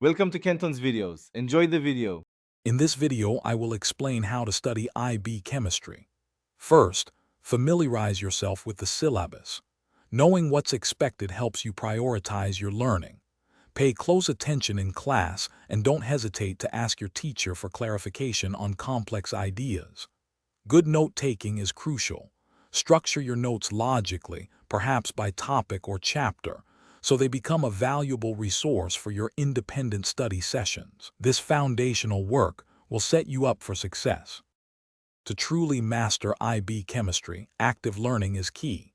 Welcome to Kenton's videos. Enjoy the video. In this video, I will explain how to study IB chemistry. First, familiarize yourself with the syllabus. Knowing what's expected helps you prioritize your learning. Pay close attention in class and don't hesitate to ask your teacher for clarification on complex ideas. Good note-taking is crucial. Structure your notes logically, perhaps by topic or chapter, so they become a valuable resource for your independent study sessions. This foundational work will set you up for success. To truly master IB chemistry, active learning is key.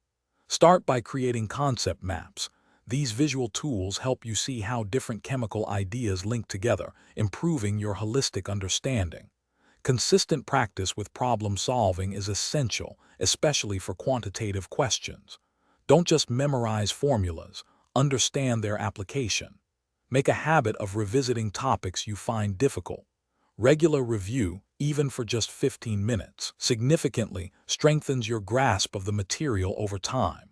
Start by creating concept maps. These visual tools help you see how different chemical ideas link together, improving your holistic understanding. Consistent practice with problem solving is essential, especially for quantitative questions. Don't just memorize formulas, understand their application. Make a habit of revisiting topics you find difficult. Regular review, even for just 15 minutes, significantly strengthens your grasp of the material over time.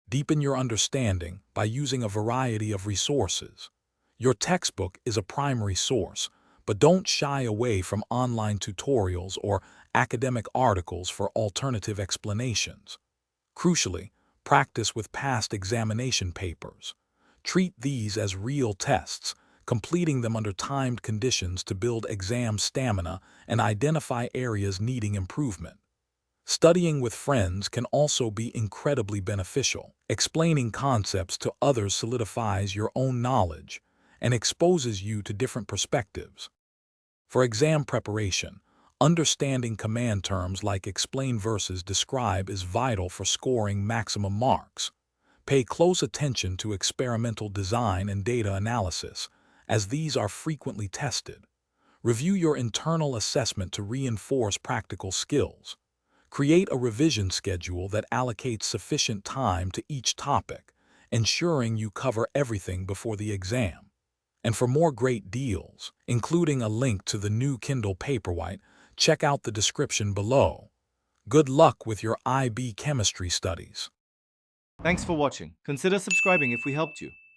Deepen your understanding by using a variety of resources. Your textbook is a primary source, but don't shy away from online tutorials or academic articles for alternative explanations. Crucially, practice with past examination papers. Treat these as real tests, completing them under timed conditions to build exam stamina and identify areas needing improvement. Studying with friends can also be incredibly beneficial. Explaining concepts to others solidifies your own knowledge and exposes you to different perspectives. For exam preparation, understanding command terms like explain versus describe is vital for scoring maximum marks. Pay close attention to experimental design and data analysis, as these are frequently tested. Review your internal assessment to reinforce practical skills. Create a revision schedule that allocates sufficient time to each topic, ensuring you cover everything before the exam. And for more great deals, including a link to the new Kindle Paperwhite, check out the description below. Good luck with your IB chemistry studies. Thanks for watching. Consider subscribing if we helped you.